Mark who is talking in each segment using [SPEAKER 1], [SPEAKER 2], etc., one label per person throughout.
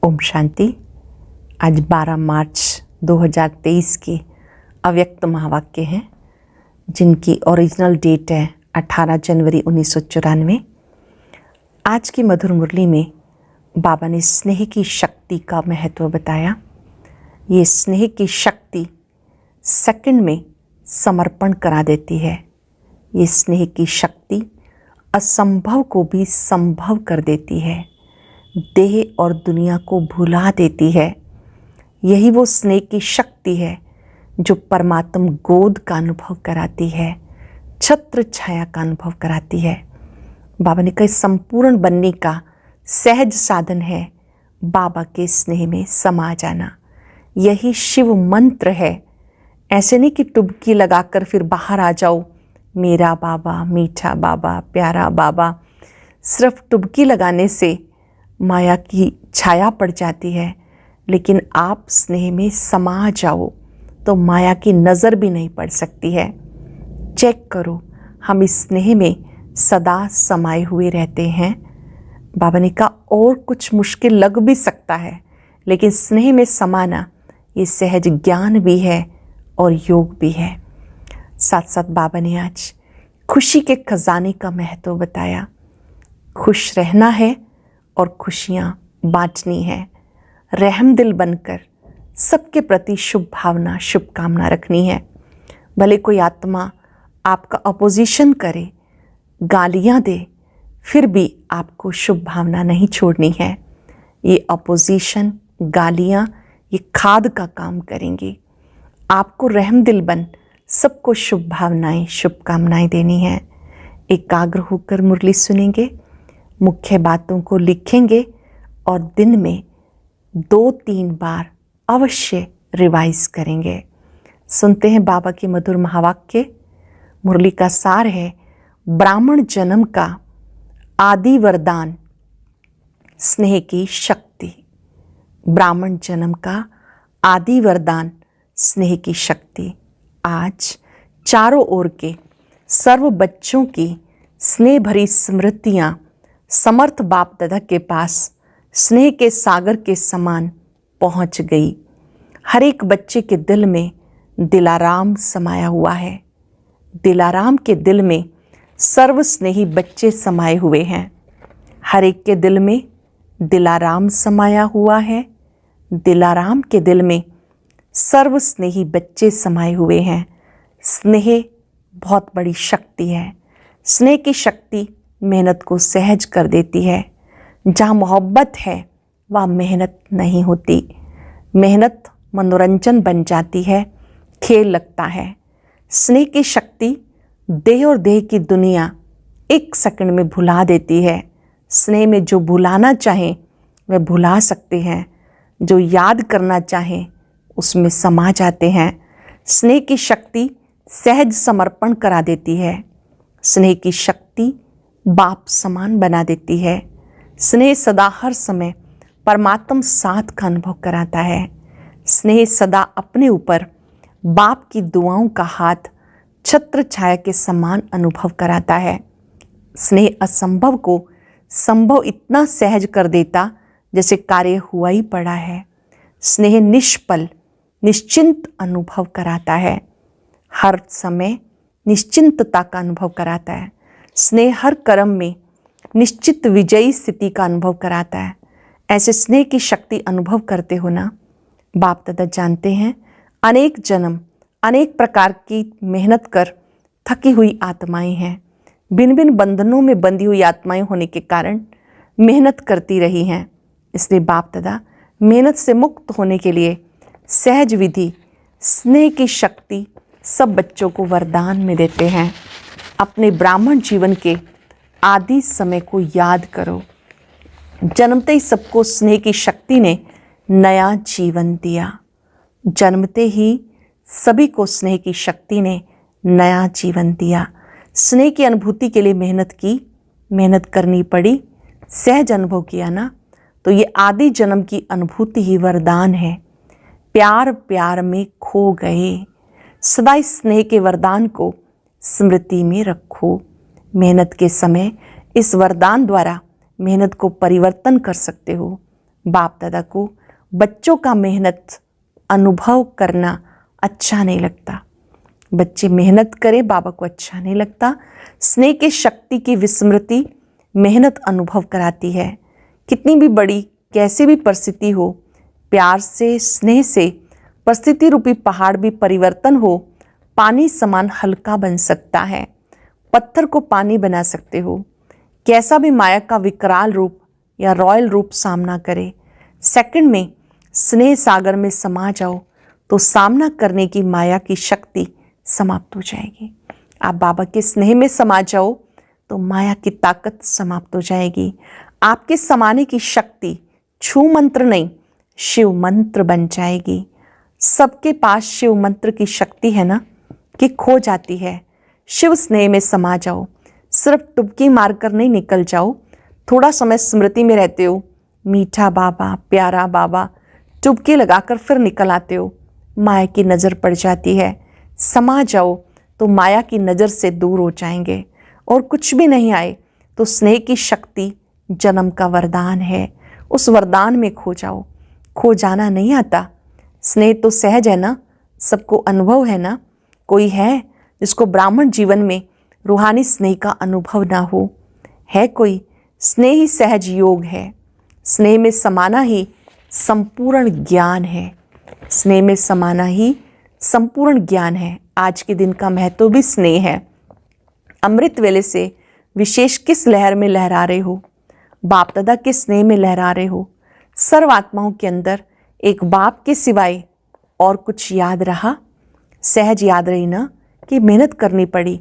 [SPEAKER 1] ओम शांति। आज 12 मार्च 2023 के अव्यक्त महावाक्य हैं जिनकी ओरिजिनल डेट है 18 जनवरी 1994। आज की मधुर मुरली में बाबा ने स्नेह की शक्ति का महत्व बताया। ये स्नेह की शक्ति सेकंड में समर्पण करा देती है। ये स्नेह की शक्ति असंभव को भी संभव कर देती है, देह और दुनिया को भुला देती है। यही वो स्नेह की शक्ति है जो परमात्म गोद का अनुभव कराती है, छत्र छाया का अनुभव कराती है। बाबा ने कहा संपूर्ण बनने का सहज साधन है बाबा के स्नेह में समा जाना। यही शिव मंत्र है। ऐसे नहीं कि टुबकी लगाकर फिर बाहर आ जाओ, मेरा बाबा, मीठा बाबा, प्यारा बाबा। सिर्फ टुबकी लगाने से माया की छाया पड़ जाती है, लेकिन आप स्नेह में समा जाओ तो माया की नज़र भी नहीं पड़ सकती है। चेक करो, हम इस स्नेह में सदा समाये हुए रहते हैं। बाबा ने कहा और कुछ मुश्किल लग भी सकता है, लेकिन स्नेह में समाना ये सहज ज्ञान भी है और योग भी है। साथ साथ बाबा ने आज खुशी के खजाने का महत्व बताया। खुश रहना है और खुशियाँ बांटनी है। रहम दिल बनकर सबके प्रति शुभ भावना, शुभकामना रखनी है। भले कोई आत्मा आपका अपोजिशन करे, गालियाँ दे, फिर भी आपको शुभ भावना नहीं छोड़नी है। ये अपोजिशन, गालियाँ ये खाद का काम करेंगी। आपको रहम दिल बन सबको शुभ भावनाएं, शुभकामनाएं देनी है। एकाग्र होकर मुरली सुनेंगे, मुख्य बातों को लिखेंगे और दिन में 2-3 बार अवश्य रिवाइज करेंगे। सुनते हैं बाबा के मधुर महावाक्य। मुरली का सार है ब्राह्मण जन्म का आदि वरदान स्नेह की शक्ति। ब्राह्मण जन्म का आदि वरदान स्नेह की शक्ति। आज चारों ओर के सर्व बच्चों की स्नेह भरी स्मृतियाँ समर्थ बाप दादा के पास स्नेह के सागर के समान पहुंच गई। हर एक बच्चे के दिल में दिलाराम समाया हुआ है। दिलाराम के दिल में सर्व स्नेही बच्चे समाये हुए हैं। हर एक के दिल में दिलाराम समाया हुआ है। दिलाराम के दिल में सर्व स्नेही बच्चे समाये हुए हैं। स्नेह बहुत बड़ी शक्ति है। स्नेह की शक्ति मेहनत को सहज कर देती है। जहाँ मोहब्बत है वहाँ मेहनत नहीं होती। मेहनत मनोरंजन बन जाती है, खेल लगता है। स्नेह की शक्ति देह और देह की दुनिया एक सेकंड में भुला देती है। स्नेह में जो भुलाना चाहें वह भुला सकते हैं, जो याद करना चाहें उसमें समा जाते हैं। स्नेह की शक्ति सहज समर्पण करा देती है। स्नेह की शक्ति बाप समान बना देती है। स्नेह सदा हर समय परमात्म साथ का अनुभव कराता है। स्नेह सदा अपने ऊपर बाप की दुआओं का हाथ छत्र छाया के समान अनुभव कराता है। स्नेह असंभव को संभव इतना सहज कर देता जैसे कार्य हुआ ही पड़ा है। स्नेह निष्पल निश्चिंत अनुभव कराता है। हर समय निश्चिंतता का अनुभव कराता है। स्नेह हर कर्म में निश्चित विजयी स्थिति का अनुभव कराता है। ऐसे स्नेह की शक्ति अनुभव करते हो ना, बाप दादा जानते हैं अनेक जन्म अनेक प्रकार की मेहनत कर थकी हुई आत्माएं हैं। भिन्न भिन्न बंधनों में बंधी हुई आत्माएं होने के कारण मेहनत करती रही हैं। इसलिए बाप दादा मेहनत से मुक्त होने के लिए सहज विधि स्नेह की शक्ति सब बच्चों को वरदान में देते हैं। अपने ब्राह्मण जीवन के आदि समय को याद करो। जन्मते ही सबको स्नेह की शक्ति ने नया जीवन दिया। जन्मते ही सभी को स्नेह की शक्ति ने नया जीवन दिया। स्नेह की अनुभूति के लिए मेहनत करनी पड़ी, सहज अनुभव किया ना, तो ये आदि जन्म की अनुभूति ही वरदान है। प्यार प्यार में खो गए। सदा इस स्नेह के वरदान को स्मृति में रखो। मेहनत के समय इस वरदान द्वारा मेहनत को परिवर्तन कर सकते हो। बाप दादा को बच्चों का मेहनत अनुभव करना अच्छा नहीं लगता। बच्चे मेहनत करें, बाबा को अच्छा नहीं लगता। स्नेह की शक्ति की विस्मृति मेहनत अनुभव कराती है। कितनी भी बड़ी कैसी भी परिस्थिति हो, प्यार से स्नेह से परिस्थिति रूपी पहाड़ भी परिवर्तन हो पानी समान हल्का बन सकता है। पत्थर को पानी बना सकते हो। कैसा भी माया का विकराल रूप या रॉयल रूप सामना करे, सेकंड में स्नेह सागर में समा जाओ तो सामना करने की माया की शक्ति समाप्त हो जाएगी। आप बाबा के स्नेह में समा जाओ तो माया की ताकत समाप्त हो जाएगी। आपके समाने की शक्ति छू मंत्र नहीं, शिव मंत्र बन जाएगी। सबके पास शिव मंत्र की शक्ति है ना कि खो जाती है। शिव स्नेह में समा जाओ, सिर्फ टुबकी मारकर नहीं निकल जाओ। थोड़ा समय स्मृति में रहते हो, मीठा बाबा, प्यारा बाबा, टुबकी लगाकर फिर निकल आते हो, माया की नज़र पड़ जाती है। समा जाओ तो माया की नज़र से दूर हो जाएंगे। और कुछ भी नहीं आए तो स्नेह की शक्ति जन्म का वरदान है, उस वरदान में खो जाओ। खो जाना नहीं आता। स्नेह तो सहज है ना, सबको अनुभव है ना। कोई है जिसको ब्राह्मण जीवन में रूहानी स्नेह का अनुभव ना हो? है कोई? स्नेह ही सहज योग है। स्नेह में समाना ही संपूर्ण ज्ञान है। स्नेह में समाना ही संपूर्ण ज्ञान है। आज के दिन का महत्व भी स्नेह है। अमृत वेले से विशेष किस लहर में लहरा रहे हो? बाप दादा के स्नेह में लहरा रहे हो। सर्व आत्माओं के अंदर एक बाप के सिवाय और कुछ याद रहा? सहज याद रही ना कि मेहनत करनी पड़ी,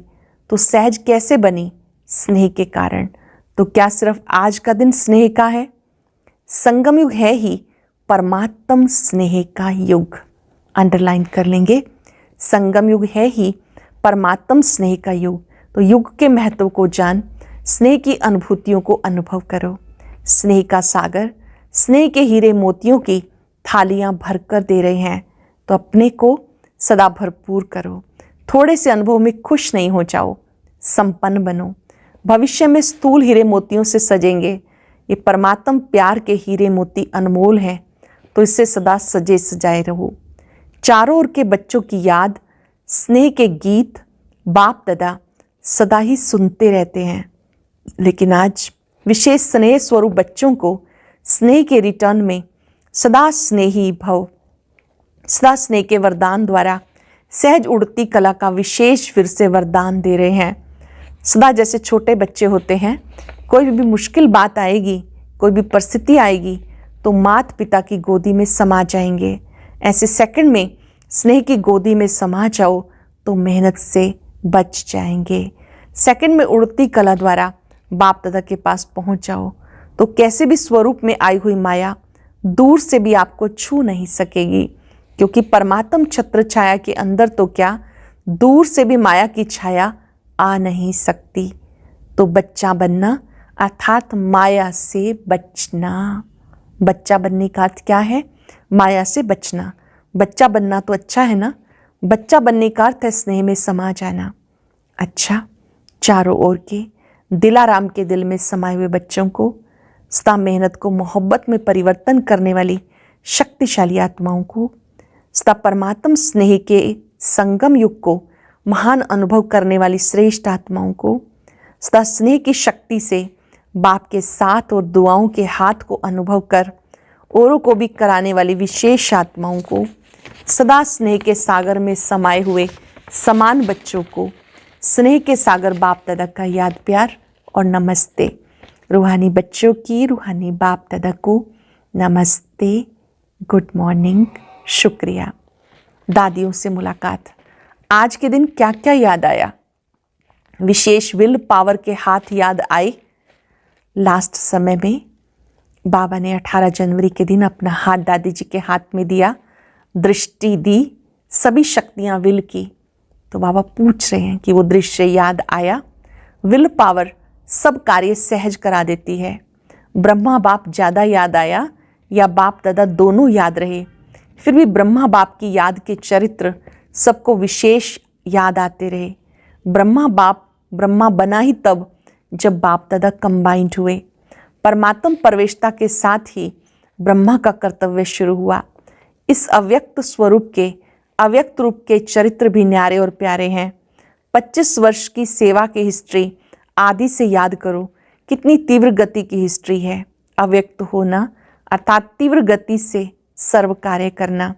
[SPEAKER 1] तो सहज कैसे बनी? स्नेह के कारण। तो क्या सिर्फ आज का दिन स्नेह का है? संगम युग है ही परमात्म स्नेह का युग। अंडरलाइन कर लेंगे, संगम युग है ही परमात्म स्नेह का युग। तो युग के महत्व को जान, स्नेह की अनुभूतियों को अनुभव करो। स्नेह का सागर, स्नेह के हीरे मोतियों की थालियां भरकर दे रहे हैं, तो अपने को सदा भरपूर करो। थोड़े से अनुभव में खुश नहीं हो जाओ, संपन्न बनो। भविष्य में स्थूल हीरे मोतियों से सजेंगे। ये परमात्म प्यार के हीरे मोती अनमोल हैं, तो इससे सदा सजे सजाए रहो। चारों ओर के बच्चों की याद, स्नेह के गीत बाप दादा सदा ही सुनते रहते हैं। लेकिन आज विशेष स्नेह स्वरूप बच्चों को स्नेह के रिटर्न में सदा स्नेही भव, सदा स्नेह के वरदान द्वारा सहज उड़ती कला का विशेष फिर से वरदान दे रहे हैं। सदा जैसे छोटे बच्चे होते हैं, कोई भी मुश्किल बात आएगी, कोई भी परिस्थिति आएगी तो माता पिता की गोदी में समा जाएंगे। ऐसे सेकंड में स्नेह की गोदी में समा जाओ तो मेहनत से बच जाएंगे। सेकंड में उड़ती कला द्वारा बाप दादा के पास पहुंच जाओ तो कैसे भी स्वरूप में आई हुई माया दूर से भी आपको छू नहीं सकेगी, क्योंकि परमात्म छत्र छाया के अंदर तो क्या, दूर से भी माया की छाया आ नहीं सकती। तो बच्चा बनना अर्थात माया से बचना। बच्चा बनने का अर्थ क्या है? माया से बचना। बच्चा बनना तो अच्छा है ना। बच्चा बनने का अर्थ है स्नेह में समा जाना। अच्छा, चारों ओर के दिलाराम के दिल में समाये हुए बच्चों को, सदा मेहनत को मोहब्बत में परिवर्तन करने वाली शक्तिशाली आत्माओं को, सदा परमात्म स्नेह के संगम युग को महान अनुभव करने वाली श्रेष्ठ आत्माओं को, सदा स्नेह की शक्ति से बाप के साथ और दुआओं के हाथ को अनुभव कर औरों को भी कराने वाली विशेष आत्माओं को, सदा स्नेह के सागर में समाये हुए समान बच्चों को, स्नेह के सागर बाप दादा का याद प्यार और नमस्ते। रूहानी बच्चों की रूहानी बाप दादा को नमस्ते, गुड मॉर्निंग, शुक्रिया। दादियों से मुलाकात। आज के दिन क्या क्या याद आया? विशेष विल पावर के हाथ याद आए। लास्ट समय में बाबा ने 18 जनवरी के दिन अपना हाथ दादी जी के हाथ में दिया, दृष्टि दी, सभी शक्तियां विल की। तो बाबा पूछ रहे हैं कि वो दृश्य याद आया? विल पावर सब कार्य सहज करा देती है। ब्रह्मा बाप ज़्यादा याद आया या बाप दादा दोनों याद रहे? फिर भी ब्रह्मा बाप की याद के चरित्र सबको विशेष याद आते रहे। ब्रह्मा बाप ब्रह्मा बना ही तब जब बाप दादा कंबाइंड हुए। परमात्म प्रवेशता के साथ ही ब्रह्मा का कर्तव्य शुरू हुआ। इस अव्यक्त स्वरूप के अव्यक्त रूप के चरित्र भी न्यारे और प्यारे हैं। 25 वर्ष की सेवा की हिस्ट्री आदि से याद करो, कितनी तीव्र गति की हिस्ट्री है। अव्यक्त होना अर्थात तीव्र गति से सर्व कार्य करना।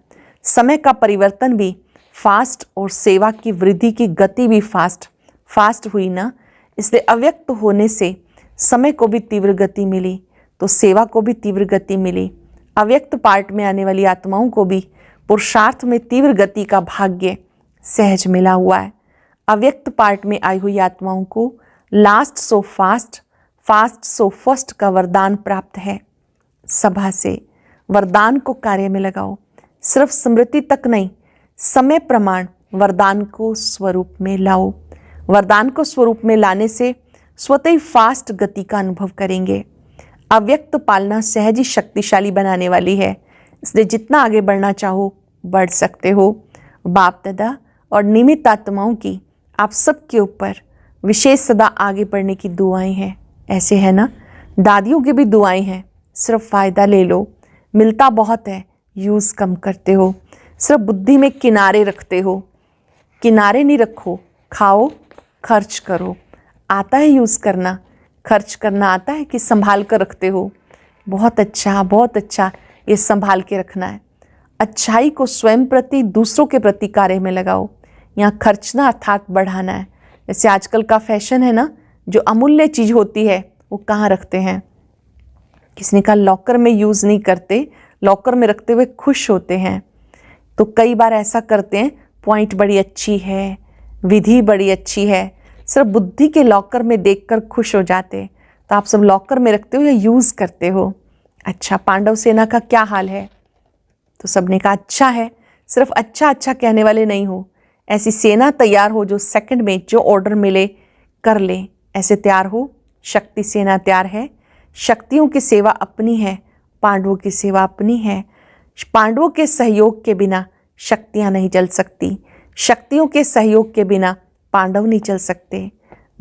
[SPEAKER 1] समय का परिवर्तन भी फास्ट और सेवा की वृद्धि की गति भी फास्ट हुई ना, इसलिए अव्यक्त होने से समय को भी तीव्र गति मिली तो सेवा को भी तीव्र गति मिली। अव्यक्त पार्ट में आने वाली आत्माओं को भी पुरुषार्थ में तीव्र गति का भाग्य सहज मिला हुआ है। अव्यक्त पार्ट में आई हुई आत्माओं को last so fast, fast so first का वरदान प्राप्त है। सभा से वरदान को कार्य में लगाओ। सिर्फ स्मृति तक नहीं, समय प्रमाण वरदान को स्वरूप में लाओ। वरदान को स्वरूप में लाने से स्वतः ही फास्ट गति का अनुभव करेंगे। अव्यक्त पालना सहज ही शक्तिशाली बनाने वाली है, इसलिए जितना आगे बढ़ना चाहो बढ़ सकते हो। बाप दादा और निमित्त आत्माओं की आप सबके ऊपर विशेष सदा आगे बढ़ने की दुआएं हैं। ऐसे है ना, दादियों की भी दुआएं हैं। सिर्फ फ़ायदा ले लो, मिलता बहुत है, यूज़ कम करते हो। सिर्फ बुद्धि में किनारे रखते हो, किनारे नहीं रखो, खाओ खर्च करो। आता है यूज़ करना, खर्च करना आता है कि संभाल कर रखते हो। बहुत अच्छा ये संभाल के रखना है। अच्छाई को स्वयं प्रति दूसरों के प्रति कार्य में लगाओ। यहाँ खर्चना अर्थात बढ़ाना है। जैसे आजकल का फैशन है ना, जो अमूल्य चीज़ होती है वो कहाँ रखते हैं? किसी ने कहा लॉकर में यूज़ नहीं करते, लॉकर में रखते हुए खुश होते हैं। तो कई बार ऐसा करते हैं, पॉइंट बड़ी अच्छी है, विधि बड़ी अच्छी है, सिर्फ बुद्धि के लॉकर में देखकर खुश हो जाते। तो आप सब लॉकर में रखते हो या यूज़ करते हो? अच्छा, पांडव सेना का क्या हाल है? तो सबने कहा अच्छा है। सिर्फ अच्छा कहने वाले नहीं हो, ऐसी सेना तैयार हो जो सेकंड में जो ऑर्डर मिले कर ले, ऐसे तैयार हो। शक्ति सेना तैयार है। शक्तियों की सेवा अपनी है, पांडवों की सेवा अपनी है। पांडवों के सहयोग के बिना शक्तियाँ नहीं चल सकती, शक्तियों के सहयोग के बिना पांडव नहीं चल सकते।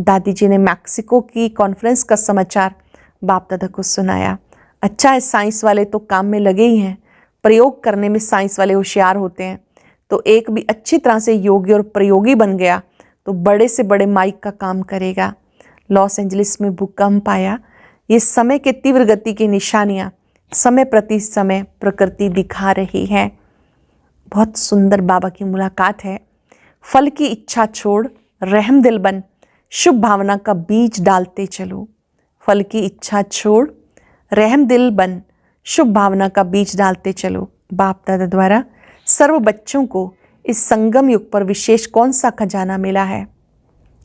[SPEAKER 1] दादी जी ने मैक्सिको की कॉन्फ्रेंस का समाचार बाप दादा को सुनाया। अच्छा है, साइंस वाले तो काम में लगे ही हैं, प्रयोग करने में साइंस वाले होशियार होते हैं। तो एक भी अच्छी तरह से योगी और प्रयोगी बन गया तो बड़े से बड़े माइक का काम करेगा। लॉस एंजलिस में भूकंप आया। ये समय के तीव्र गति की निशानियाँ समय प्रति समय प्रकृति दिखा रही है। बहुत सुंदर बाबा की मुलाकात है। फल की इच्छा छोड़ रहम दिल बन, शुभ भावना का बीज डालते चलो। फल की इच्छा छोड़ रहम दिल बन, शुभ भावना का बीज डालते चलो। बाप दादा द्वारा सर्व बच्चों को इस संगम युग पर विशेष कौन सा खजाना मिला है?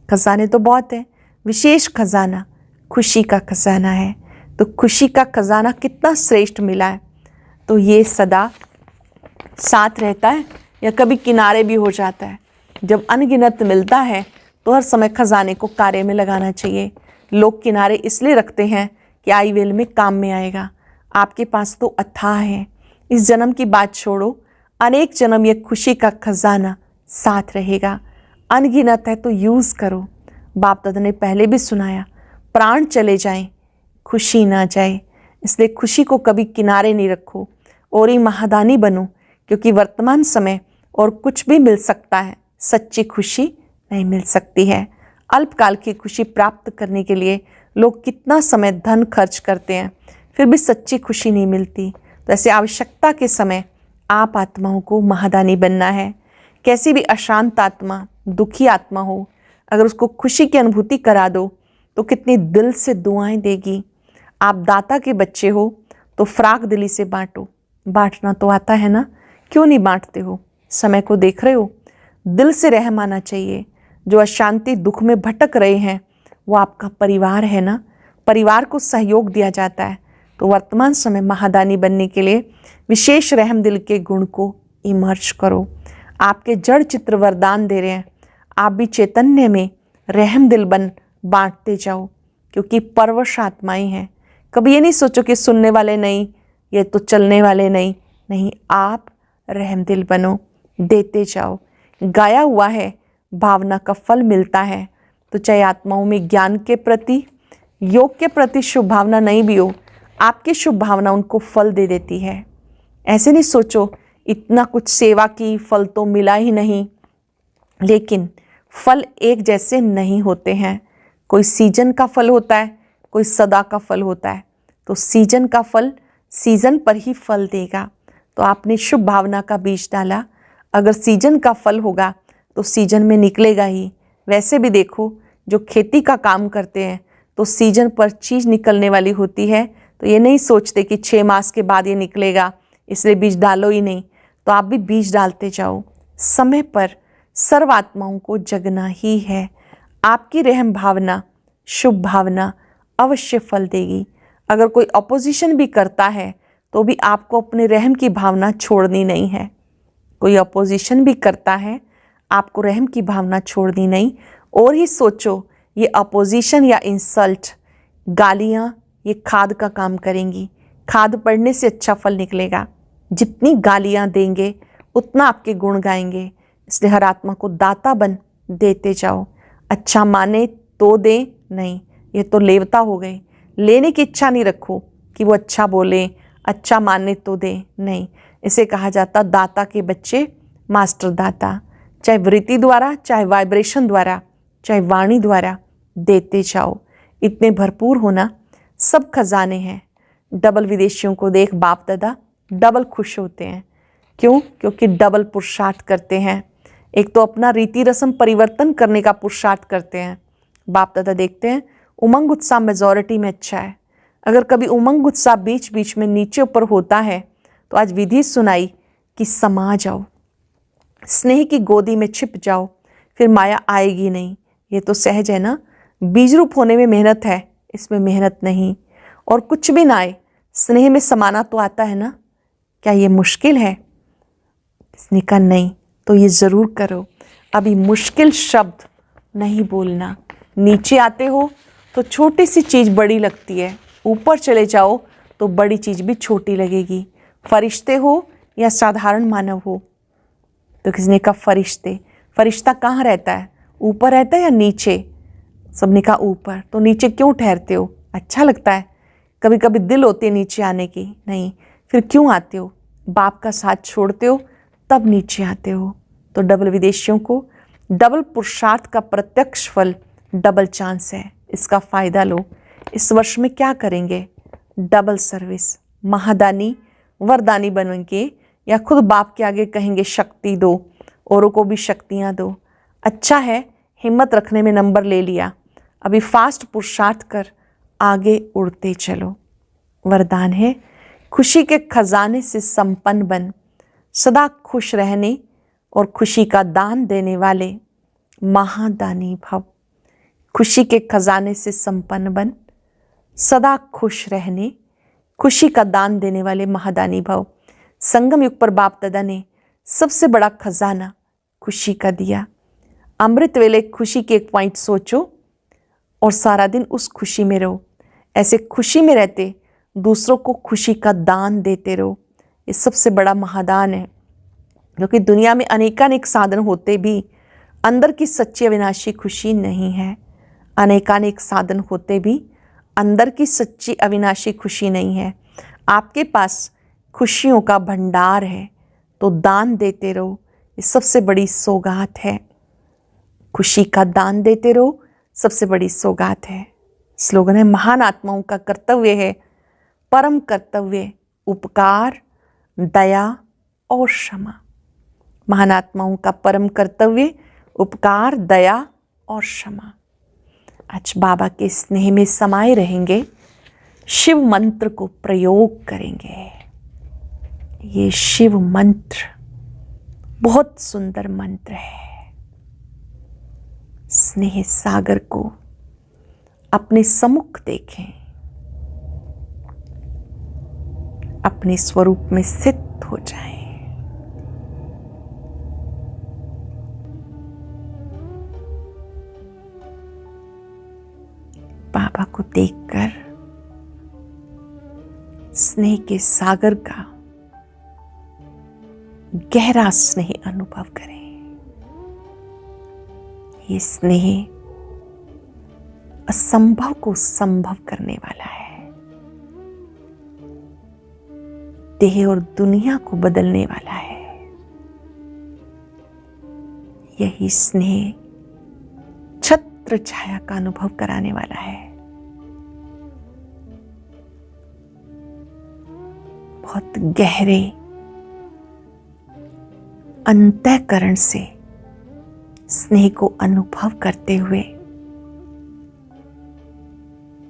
[SPEAKER 1] खजाने तो बहुत है, विशेष खजाना खुशी का खजाना है। तो खुशी का खजाना कितना श्रेष्ठ मिला है। तो ये सदा साथ रहता है या कभी किनारे भी हो जाता है? जब अनगिनत मिलता है तो हर समय खजाने को कार्य में लगाना चाहिए। लोग किनारे इसलिए रखते हैं कि आई वेल में काम में आएगा। आपके पास तो अथाह है। इस जन्म की बात छोड़ो, अनेक जन्म ये खुशी का खजाना साथ रहेगा। अनगिनत है तो यूज़ करो। बाप दादा ने पहले भी सुनाया, प्राण चले जाएं खुशी ना जाए। इसलिए खुशी को कभी किनारे नहीं रखो और ही महादानी बनो, क्योंकि वर्तमान समय और कुछ भी मिल सकता है, सच्ची खुशी नहीं मिल सकती है। अल्पकाल की खुशी प्राप्त करने के लिए लोग कितना समय धन खर्च करते हैं, फिर भी सच्ची खुशी नहीं मिलती। तो ऐसे आवश्यकता के समय आप आत्माओं को महादानी बनना है। कैसी भी अशांत आत्मा, दुखी आत्मा हो, अगर उसको खुशी की अनुभूति करा दो तो कितनी दिल से दुआएं देगी। आप दाता के बच्चे हो तो फ्राक दिली से बांटो। बांटना तो आता है ना, क्यों नहीं बांटते हो? समय को देख रहे हो, दिल से रहम आना चाहिए। जो अशांति दुख में भटक रहे हैं वो आपका परिवार है ना, परिवार को सहयोग दिया जाता है। तो वर्तमान समय महादानी बनने के लिए विशेष रहम दिल के गुण को इमर्ज करो। आपके जड़ चित्र वरदान दे रहे हैं, आप भी चैतन्य में रहम दिल बन बांटते जाओ, क्योंकि परवश आत्माएं हैं। कभी ये नहीं सोचो कि सुनने वाले नहीं, ये तो चलने वाले नहीं, आप रहम दिल बनो, देते जाओ। गाया हुआ है, भावना का फल मिलता है। तो चाहे आत्माओं में ज्ञान के प्रति, योग के प्रति शुभ भावना नहीं भी हो, आपकी शुभ भावना उनको फल दे देती है। ऐसे नहीं सोचो इतना कुछ सेवा की, फल तो मिला ही नहीं। लेकिन फल एक जैसे नहीं होते हैं। कोई सीजन का फल होता है, कोई सदा का फल होता है। तो सीजन का फल सीजन पर ही फल देगा। तो आपने शुभ भावना का बीज डाला, अगर सीजन का फल होगा तो सीजन में निकलेगा ही। वैसे भी देखो, जो खेती का काम करते हैं तो सीजन पर चीज़ निकलने वाली होती है। तो ये नहीं सोचते कि 6 मास के बाद ये निकलेगा, इसलिए बीज डालो ही नहीं। तो आप भी बीज डालते जाओ। समय पर सर्व आत्माओं को जगना ही है। आपकी रहम भावना, शुभ भावना अवश्य फल देगी। अगर कोई अपोजिशन भी करता है तो भी आपको अपने रहम की भावना छोड़नी नहीं है। कोई अपोजिशन भी करता है, आपको रहम की भावना छोड़नी नहीं। और ही सोचो, ये अपोजिशन या इंसल्ट, गालियाँ, ये खाद का काम करेंगी। खाद पड़ने से अच्छा फल निकलेगा। जितनी गालियाँ देंगे उतना आपके गुण गाएंगे। इसलिए हर आत्मा को दाता बन देते जाओ। अच्छा माने तो दे, नहीं, ये तो लेवता हो गई। लेने की इच्छा नहीं रखो कि वो अच्छा बोले, अच्छा माने तो दे, नहीं। इसे कहा जाता दाता के बच्चे मास्टर दाता। चाहे वृत्ति द्वारा, चाहे वाइब्रेशन द्वारा, चाहे वाणी द्वारा देते जाओ। इतने भरपूर होना, सब खजाने हैं। डबल विदेशियों को देख बाप दादा डबल खुश होते हैं। क्यों? क्योंकि डबल पुरुषार्थ करते हैं। एक तो अपना रीति रस्म परिवर्तन करने का पुरुषार्थ करते हैं। बाप दादा देखते हैं उमंग उत्साह मेजॉरिटी में अच्छा है। अगर कभी उमंग उत्साह बीच बीच में नीचे ऊपर होता है तो आज विधि सुनाई कि समा जाओ, स्नेह की गोदी में छिप जाओ, फिर माया आएगी नहीं। ये तो सहज है ना। बीज रूप होने में मेहनत है, इसमें मेहनत नहीं। और कुछ भी ना आए, स्नेह में समाना तो आता है ना। क्या ये मुश्किल है? इसने कहा नहीं, तो ये ज़रूर करो। अभी मुश्किल शब्द नहीं बोलना। नीचे आते हो तो छोटी सी चीज़ बड़ी लगती है, ऊपर चले जाओ तो बड़ी चीज़ भी छोटी लगेगी। फरिश्ते हो या साधारण मानव हो। तो किसने कहा फरिश्ते। फरिश्ता कहाँ रहता है? ऊपर रहता है या नीचे? सबने कहा ऊपर। तो नीचे क्यों ठहरते हो? अच्छा लगता है? कभी कभी दिल होती है नीचे आने की? नहीं। फिर क्यों आते हो? बाप का साथ छोड़ते हो तब नीचे आते हो। तो डबल विदेशियों को डबल पुरुषार्थ का प्रत्यक्ष फल डबल चांस है। इसका फ़ायदा लो। इस वर्ष में क्या करेंगे? डबल सर्विस, महादानी वरदानी बनेंगे, या खुद बाप के आगे कहेंगे शक्ति दो, औरों को भी शक्तियाँ दो। अच्छा है, हिम्मत रखने में नंबर ले लिया। अभी फास्ट पुरुषार्थ कर आगे उड़ते चलो। वरदान है खुशी के खजाने से संपन्न बन, सदा खुश रहने और खुशी का दान देने वाले महादानी भव। खुशी के खजाने से संपन्न बन, सदा खुश रहने, खुशी का दान देने वाले महादानी भव। संगम युग पर बाप दादा ने सबसे बड़ा खजाना खुशी का दिया। अमृत वेले खुशी के एक पॉइंट सोचो और सारा दिन उस खुशी में रहो। ऐसे खुशी में रहते दूसरों को खुशी का दान देते रहो। ये सबसे बड़ा महादान है। क्योंकि दुनिया में अनेकानेक साधन होते भी अंदर की सच्ची अविनाशी खुशी नहीं है। अनेकानेक साधन होते भी अंदर की सच्ची अविनाशी खुशी नहीं है। आपके पास खुशियों का भंडार है, तो दान देते रहो। ये सबसे बड़ी सौगात है। खुशी का दान देते रहो, सबसे बड़ी सौगात है। स्लोगन है महान आत्माओं का कर्तव्य है परम कर्तव्य उपकार, दया और क्षमा। महान आत्माओं का परम कर्तव्य उपकार, दया और क्षमा। आज बाबा के स्नेह में समाये रहेंगे, शिव मंत्र को प्रयोग करेंगे। ये शिव मंत्र बहुत सुंदर मंत्र है। स्नेह सागर को अपने सम्मुख देखें, अपने स्वरूप में स्थित हो जाएं। बाबा को देखकर स्नेह के सागर का गहरा स्नेह अनुभव करें। ये स्नेह असंभव को संभव करने वाला है। देह और दुनिया को बदलने वाला है। यही स्नेह छत्र छाया का अनुभव कराने वाला है। बहुत गहरे अंतःकरण से स्नेह को अनुभव करते हुए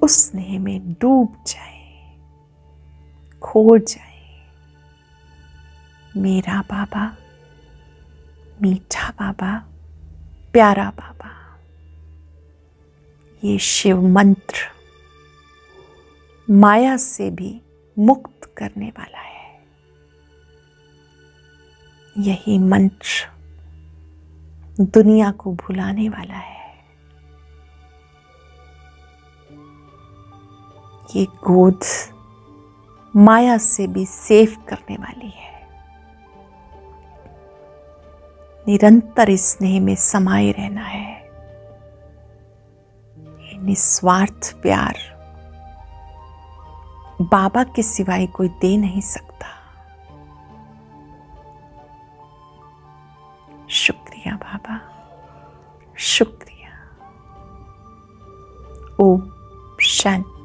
[SPEAKER 1] उस स्नेह में डूब जाए, खो जाए। मेरा बाबा, मीठा बाबा, प्यारा बाबा, ये शिव मंत्र माया से भी मुक्त करने वाला है। यही मंत्र दुनिया को भुलाने वाला है। ये गोद माया से भी सेव करने वाली है। निरंतर इस स्नेह में समाये रहना है। ये निस्वार्थ प्यार बाबा के सिवाय कोई दे नहीं सकता। शुक्रिया बाबा, शुक्रिया। ओम शांति।